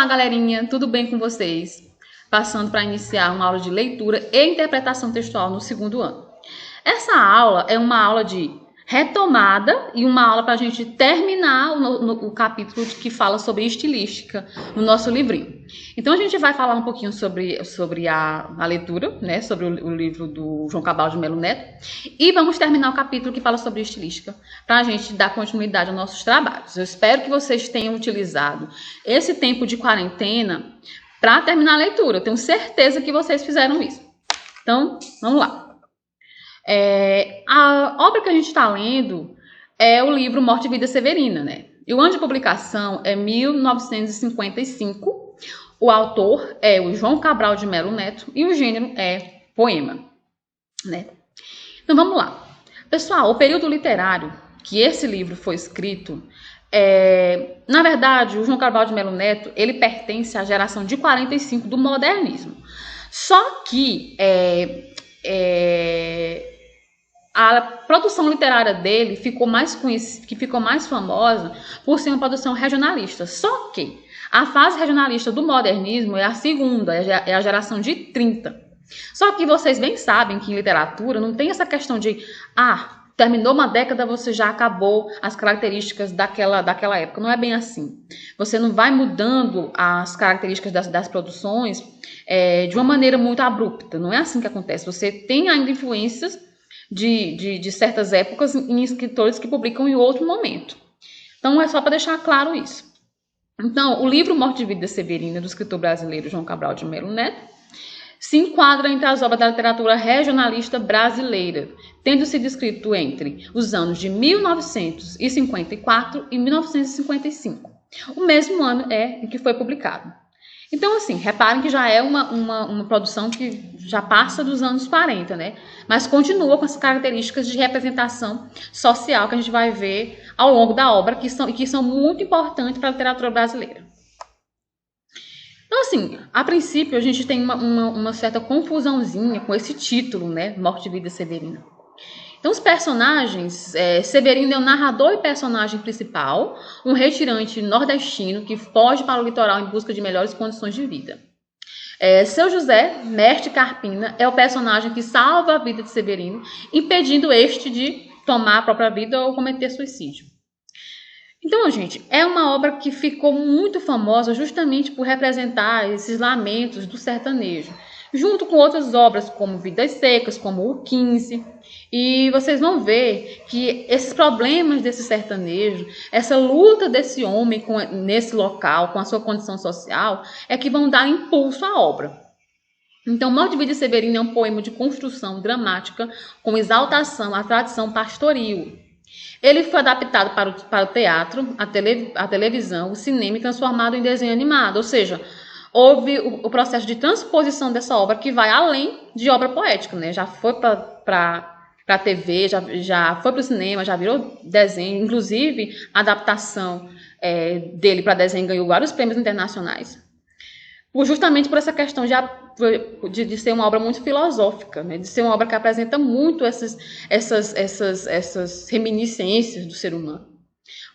Olá, galerinha, tudo bem com vocês? Passando para iniciar uma aula de leitura e interpretação textual no segundo ano. Essa aula é uma aula de retomada e uma aula para a gente terminar o capítulo que fala sobre estilística no nosso livrinho. Então a gente vai falar um pouquinho sobre a leitura, né, sobre o livro do João Cabral de Melo Neto, e vamos terminar o capítulo que fala sobre estilística para a gente dar continuidade aos nossos trabalhos. Eu espero que vocês tenham utilizado esse tempo de quarentena para terminar a leitura. Eu tenho certeza que vocês fizeram isso. Então, vamos lá. A obra que a gente está lendo é o livro Morte e Vida Severina, né? E o ano de publicação é 1955. O autor é o João Cabral de Melo Neto e o gênero é poema, né? Então vamos lá. Pessoal, o período literário que esse livro foi escrito, na verdade, o João Cabral de Melo Neto, ele pertence à geração de 45 do modernismo. Só que a produção literária dele ficou mais famosa por ser uma produção regionalista. Só que a fase regionalista do modernismo é a segunda, é a geração de 30. Só que vocês bem sabem que em literatura não tem essa questão de terminou uma década, você já acabou as características daquela época. Não é bem assim. Você não vai mudando as características das produções de uma maneira muito abrupta. Não é assim que acontece. Você tem ainda influências de certas épocas em escritores que publicam em outro momento. Então, é só para deixar claro isso. Então, o livro Morte e Vida Severina, do escritor brasileiro João Cabral de Melo Neto, se enquadra entre as obras da literatura regionalista brasileira, tendo sido escrito entre os anos de 1954 e 1955. O mesmo ano em que foi publicado. Então, assim, reparem que já é uma produção que já passa dos anos 40, né? Mas continua com as características de representação social que a gente vai ver ao longo da obra, que são muito importantes para a literatura brasileira. Então, assim, a princípio a gente tem uma certa confusãozinha com esse título, né? Morte e Vida Severina. Então, os personagens, Severino é o narrador e personagem principal, um retirante nordestino que foge para o litoral em busca de melhores condições de vida. Seu José, mestre Carpina, é o personagem que salva a vida de Severino, impedindo este de tomar a própria vida ou cometer suicídio. Então, gente, é uma obra que ficou muito famosa justamente por representar esses lamentos do sertanejo, junto com outras obras como Vidas Secas, como o 15. E vocês vão ver que esses problemas desse sertanejo, essa luta desse homem nesse local, com a sua condição social, é que vão dar impulso à obra. Então, Morte e Vida Severina é um poema de construção dramática com exaltação à tradição pastoril. Ele foi adaptado para o teatro, a televisão, o cinema e transformado em desenho animado, ou seja, houve o processo de transposição dessa obra que vai além de obra poética, né? Já foi para a TV, já foi para o cinema, já virou desenho, inclusive a adaptação dele para desenho ganhou vários prêmios internacionais, justamente por essa questão de ser uma obra muito filosófica, né? De ser uma obra que apresenta muito essas reminiscências do ser humano.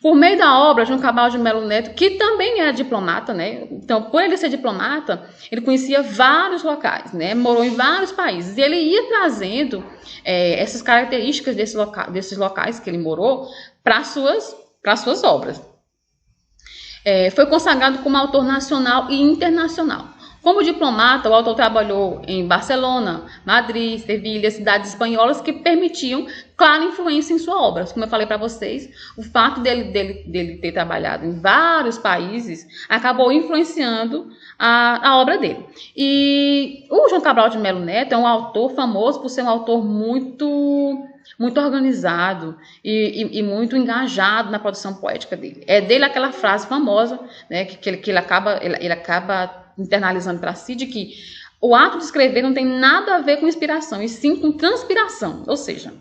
Por meio da obra, João Cabral de Melo Neto, que também era diplomata, né? Então, por ele ser diplomata, ele conhecia vários locais, né? Morou em vários países. E ele ia trazendo essas características desses locais que ele morou para suas obras. Foi consagrado como autor nacional e internacional. Como diplomata, o autor trabalhou em Barcelona, Madrid, Sevilha, cidades espanholas que permitiam clara influência em sua obra. Como eu falei para vocês, o fato dele ter trabalhado em vários países acabou influenciando a obra dele. E o João Cabral de Melo Neto é um autor famoso por ser um autor muito organizado e muito engajado na produção poética dele. É dele aquela frase famosa, né, que ele acaba internalizando para si, de que o ato de escrever não tem nada a ver com inspiração, e sim com transpiração. Ou seja,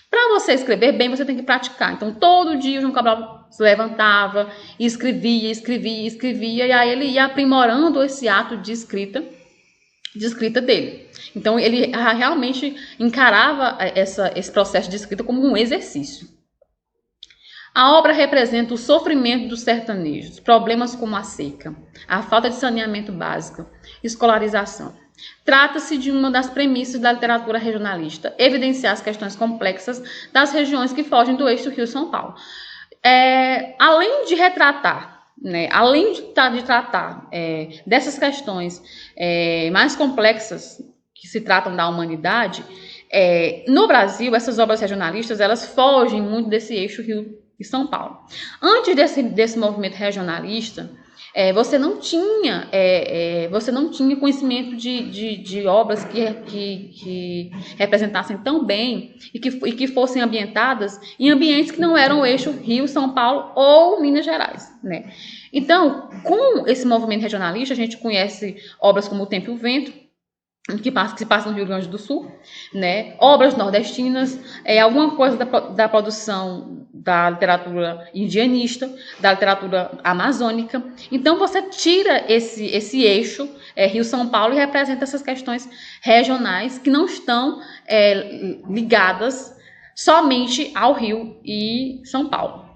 para você escrever bem, você tem que praticar. Então, todo dia o João Cabral se levantava e escrevia, e aí ele ia aprimorando esse ato de escrita dele. Então, ele realmente encarava esse processo de escrita como um exercício. A obra representa o sofrimento dos sertanejos, problemas como a seca, a falta de saneamento básico, escolarização. Trata-se de uma das premissas da literatura regionalista, evidenciar as questões complexas das regiões que fogem do eixo Rio-São Paulo. Além de retratar, além de tratar dessas questões mais complexas que se tratam da humanidade, no Brasil, essas obras regionalistas, elas fogem muito desse eixo Rio e São Paulo. Antes desse movimento regionalista, você não tinha conhecimento de obras que representassem tão bem e que fossem ambientadas em ambientes que não eram o eixo Rio, São Paulo ou Minas Gerais, né? Então, com esse movimento regionalista, a gente conhece obras como O Tempo e o Vento, que se passa no Rio Grande do Sul, né? Obras nordestinas, alguma coisa da produção da literatura indianista, da literatura amazônica. Então, você tira esse eixo Rio-São Paulo e representa essas questões regionais que não estão ligadas somente ao Rio e São Paulo.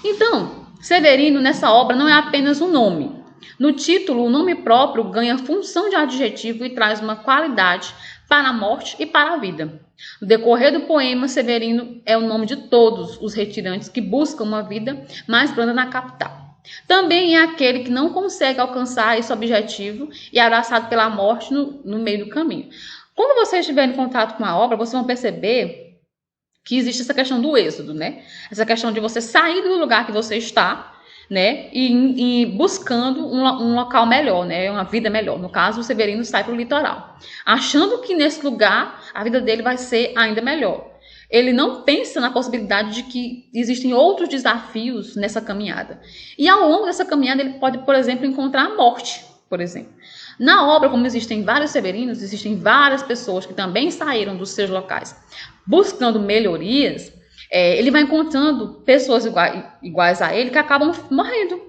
Então, Severino, nessa obra, não é apenas um nome. No título, o nome próprio ganha função de adjetivo e traz uma qualidade para a morte e para a vida. No decorrer do poema, Severino é o nome de todos os retirantes que buscam uma vida mais branda na capital. Também é aquele que não consegue alcançar esse objetivo e é abraçado pela morte no meio do caminho. Quando vocês estiverem em contato com a obra, vocês vão perceber que existe essa questão do êxodo, né? Essa questão de você sair do lugar que você está, né, e buscando um local melhor, né, uma vida melhor. No caso, o Severino sai para o litoral, achando que nesse lugar a vida dele vai ser ainda melhor. Ele não pensa na possibilidade de que existem outros desafios nessa caminhada. E ao longo dessa caminhada ele pode, por exemplo, encontrar a morte, por exemplo. Na obra, como existem vários severinos, existem várias pessoas que também saíram dos seus locais buscando melhorias. Ele vai encontrando pessoas iguais a ele que acabam morrendo.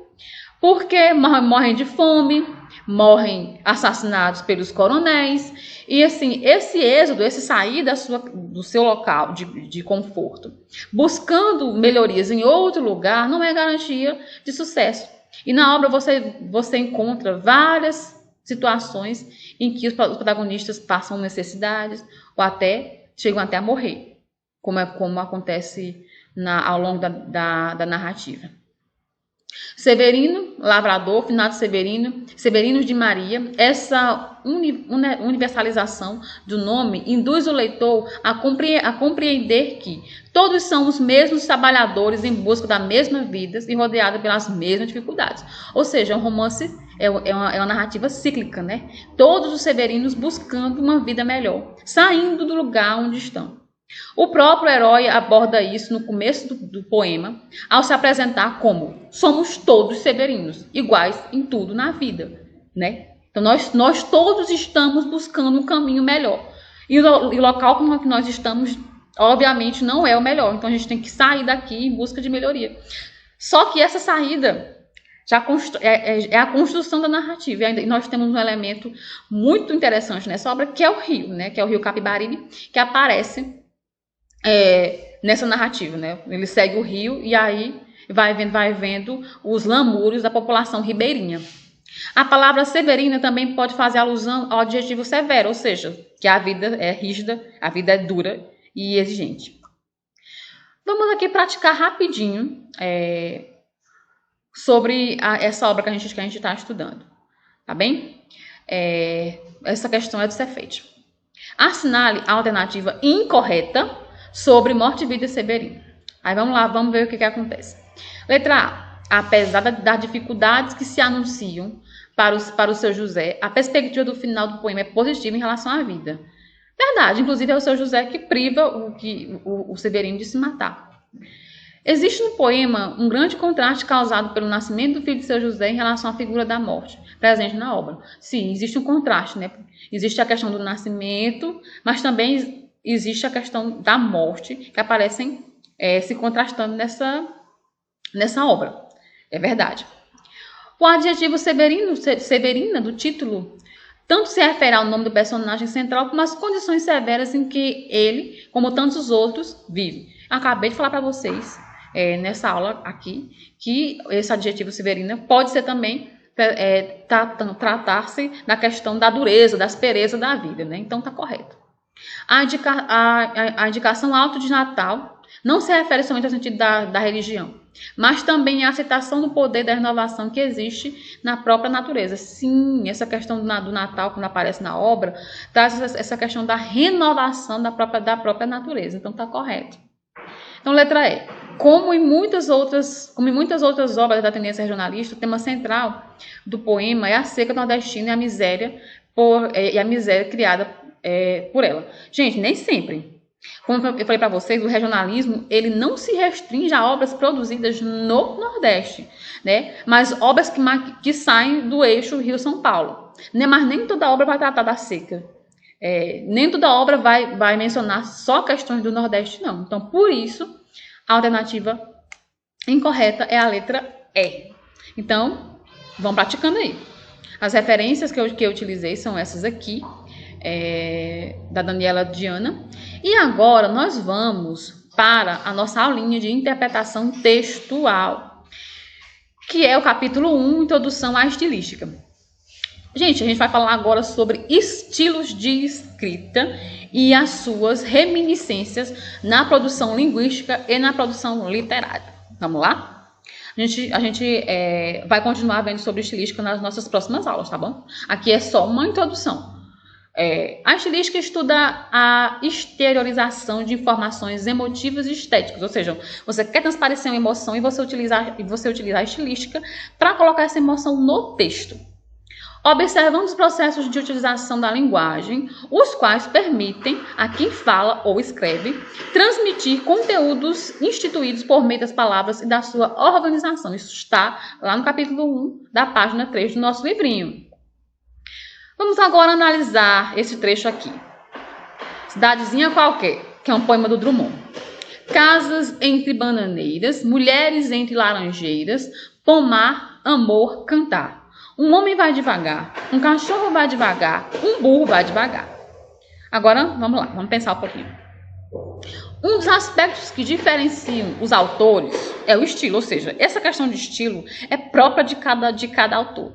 Porque morrem de fome, morrem assassinados pelos coronéis. E assim, esse êxodo, esse sair do seu local de conforto, buscando melhorias em outro lugar, não é garantia de sucesso. E na obra você encontra várias situações em que os protagonistas passam necessidades ou chegam até a morrer. Como acontece ao longo da narrativa. Severino, lavrador, finado Severino, Severinos de Maria. Essa universalização do nome induz o leitor a compreender que todos são os mesmos trabalhadores em busca da mesma vida e rodeados pelas mesmas dificuldades. Ou seja, um romance é uma narrativa cíclica, né? Todos os severinos buscando uma vida melhor, saindo do lugar onde estão. O próprio herói aborda isso no começo do poema, ao se apresentar como somos todos severinos, iguais em tudo na vida, né? Então nós todos estamos buscando um caminho melhor. E o local que nós estamos, obviamente, não é o melhor. Então a gente tem que sair daqui em busca de melhoria. Só que essa saída é a construção da narrativa. E nós temos um elemento muito interessante nessa obra, que é o rio, né? Que é o rio Capibaribe, que aparece nessa narrativa, né? Ele segue o rio e aí vai vendo os lamúrios da população ribeirinha. A palavra severina também pode fazer alusão ao adjetivo severo, ou seja, que a vida é rígida, a vida é dura e exigente. Vamos aqui praticar rapidinho sobre essa obra que a gente está estudando, tá bem? Essa questão é do Cefete. Assinale a alternativa incorreta sobre morte e vida Severino. Aí vamos lá, vamos ver o que acontece. Letra A. Apesar das dificuldades que se anunciam para o seu José, a perspectiva do final do poema é positiva em relação à vida. Verdade, inclusive é o seu José que priva o Severino de se matar. Existe no poema um grande contraste causado pelo nascimento do filho de seu José em relação à figura da morte, presente na obra. Sim, existe um contraste, né? Existe a questão do nascimento, mas também existe a questão da morte, que aparecem se contrastando nessa obra. É verdade. O adjetivo severina do título tanto se refere ao nome do personagem central como às condições severas em que ele, como tantos outros, vive. Acabei de falar para vocês nessa aula aqui, que esse adjetivo severina pode ser também tratar-se da questão da dureza, da aspereza da vida, né? Então tá correto. A indicação auto de Natal não se refere somente ao sentido da religião, mas também à aceitação do poder da renovação que existe na própria natureza. Sim, essa questão do Natal, quando aparece na obra, traz essa questão da renovação da própria natureza. Então tá correto. Então, letra E. Como em muitas outras obras da tendência regionalista, o tema central do poema é a seca nordestina e a miséria criada por ela. Gente, nem sempre. Como eu falei para vocês, o regionalismo ele não se restringe a obras produzidas no Nordeste, né? Mas obras que saem do eixo Rio-São Paulo. Mas nem toda obra vai tratar da seca. Nem toda obra vai mencionar só questões do Nordeste, não. Então, por isso, a alternativa incorreta é a letra E. Então, vão praticando aí. As referências que eu utilizei são essas aqui, da Daniela Diana. E agora nós vamos para a nossa aulinha de interpretação textual, que é o capítulo 1, Introdução à Estilística. Gente, a gente vai falar agora sobre estilos de escrita e as suas reminiscências na produção linguística e na produção literária. Vamos lá? A gente vai continuar vendo sobre estilística nas nossas próximas aulas, tá bom? Aqui é só uma introdução. A estilística estuda a exteriorização de informações emotivas e estéticas, ou seja, você quer transparecer uma emoção e você utilizar a estilística para colocar essa emoção no texto. Observando os processos de utilização da linguagem, os quais permitem a quem fala ou escreve transmitir conteúdos instituídos por meio das palavras e da sua organização. Isso está lá no capítulo 1 da página 3 do nosso livrinho. Vamos agora analisar esse trecho aqui. Cidadezinha qualquer, que é um poema do Drummond. Casas entre bananeiras, mulheres entre laranjeiras, pomar, amor, cantar. Um homem vai devagar, um cachorro vai devagar, um burro vai devagar. Agora, vamos lá, vamos pensar um pouquinho. Um dos aspectos que diferenciam os autores é o estilo, ou seja, essa questão de estilo é própria de cada autor.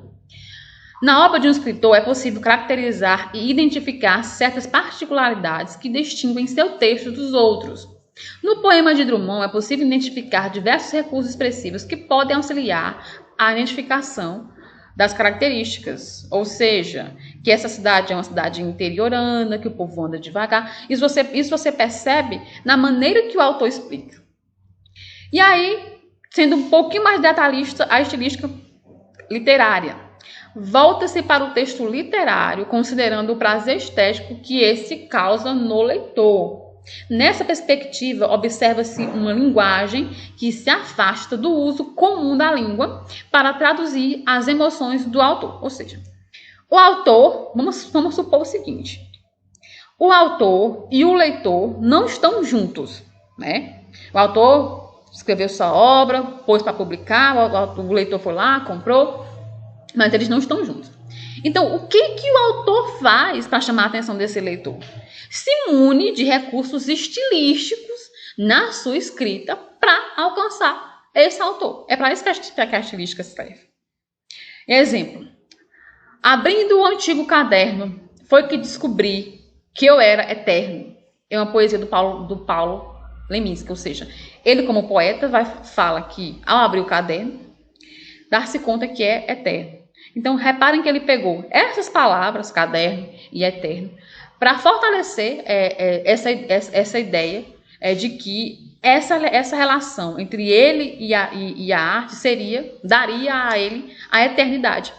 Na obra de um escritor é possível caracterizar e identificar certas particularidades que distinguem seu texto dos outros. No poema de Drummond é possível identificar diversos recursos expressivos que podem auxiliar a identificação das características, ou seja, que essa cidade é uma cidade interiorana, que o povo anda devagar. Isso você percebe na maneira que o autor explica. E aí, sendo um pouquinho mais detalhista, a estilística literária. Volta-se para o texto literário, considerando o prazer estético que esse causa no leitor. Nessa perspectiva, observa-se uma linguagem que se afasta do uso comum da língua para traduzir as emoções do autor. Ou seja, o autor, vamos supor o seguinte, o autor e o leitor não estão juntos, né? O autor escreveu sua obra, pôs para publicar, o leitor foi lá, comprou, mas eles não estão juntos. Então, o que o autor faz para chamar a atenção desse leitor? Se mune de recursos estilísticos na sua escrita para alcançar esse autor. É para isso que a estilística serve. Exemplo. Abrindo o antigo caderno, foi que descobri que eu era eterno. É uma poesia do Paulo Leminski, ou seja, ele como poeta fala que ao abrir o caderno, dar-se conta que é eterno. Então, reparem que ele pegou essas palavras, caderno e eterno, para fortalecer essa ideia de que essa relação entre ele e a arte daria a ele a eternidade.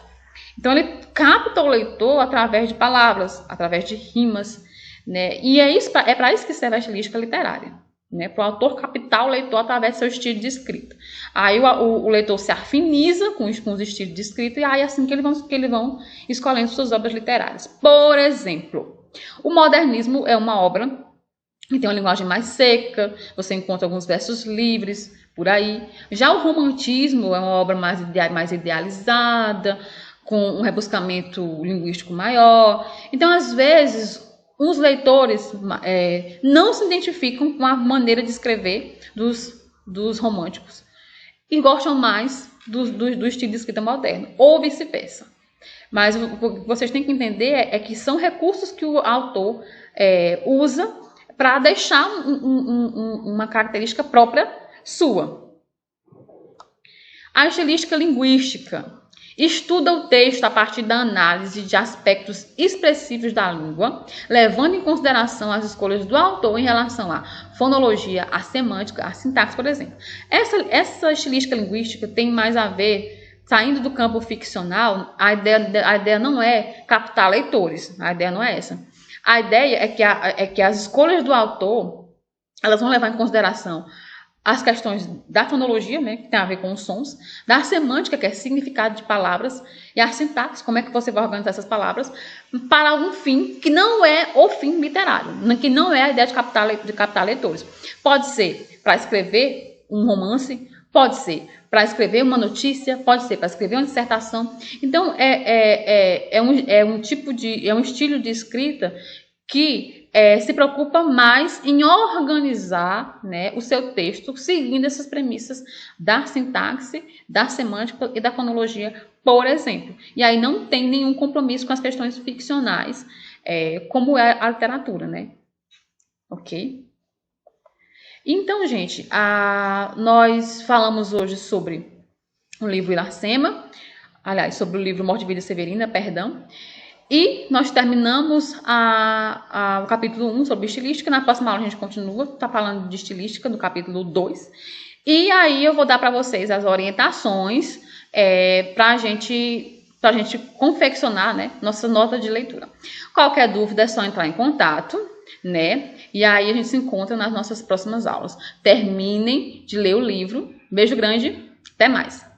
Então, ele capta o leitor através de palavras, através de rimas, né? E é para isso que serve a estilística literária. Né, para o autor captar o leitor através do seu estilo de escrita. Aí o leitor se afiniza com os estilos de escrita e aí é assim que eles vão escolhendo suas obras literárias. Por exemplo, o modernismo é uma obra que tem uma linguagem mais seca, você encontra alguns versos livres por aí. Já o romantismo é uma obra mais idealizada, com um rebuscamento linguístico maior. Então, às vezes, os leitores não se identificam com a maneira de escrever dos dos românticos e gostam mais do estilo de escrita moderno, ou vice-versa. Mas o que vocês têm que entender é que são recursos que o autor usa para deixar uma característica própria sua. A estilística linguística estuda o texto a partir da análise de aspectos expressivos da língua, levando em consideração as escolhas do autor em relação à fonologia, à semântica, à sintaxe, por exemplo. Essa estilística linguística tem mais a ver, saindo do campo ficcional, a ideia não é captar leitores, a ideia não é essa. A ideia é que as escolhas do autor, elas vão levar em consideração as questões da fonologia, né, que tem a ver com os sons, da semântica, que é significado de palavras, e a sintaxe, como é que você vai organizar essas palavras, para um fim que não é o fim literário, que não é a ideia de captar leitores. Pode ser para escrever um romance, pode ser para escrever uma notícia, pode ser para escrever uma dissertação. Então, é um estilo de escrita que se preocupa mais em organizar, né, o seu texto seguindo essas premissas da sintaxe, da semântica e da fonologia, por exemplo. E aí não tem nenhum compromisso com as questões ficcionais, como é a literatura, né? Ok? Então, gente, nós falamos hoje sobre o livro Iracema, aliás, sobre o livro Morte, Vida e Severina, perdão. E nós terminamos o capítulo 1 sobre estilística. Na próxima aula a gente continua, tá falando de estilística, do capítulo 2. E aí eu vou dar para vocês as orientações para a gente confeccionar, né, nossa nota de leitura. Qualquer dúvida é só entrar em contato, né? E aí a gente se encontra nas nossas próximas aulas. Terminem de ler o livro. Beijo grande, até mais!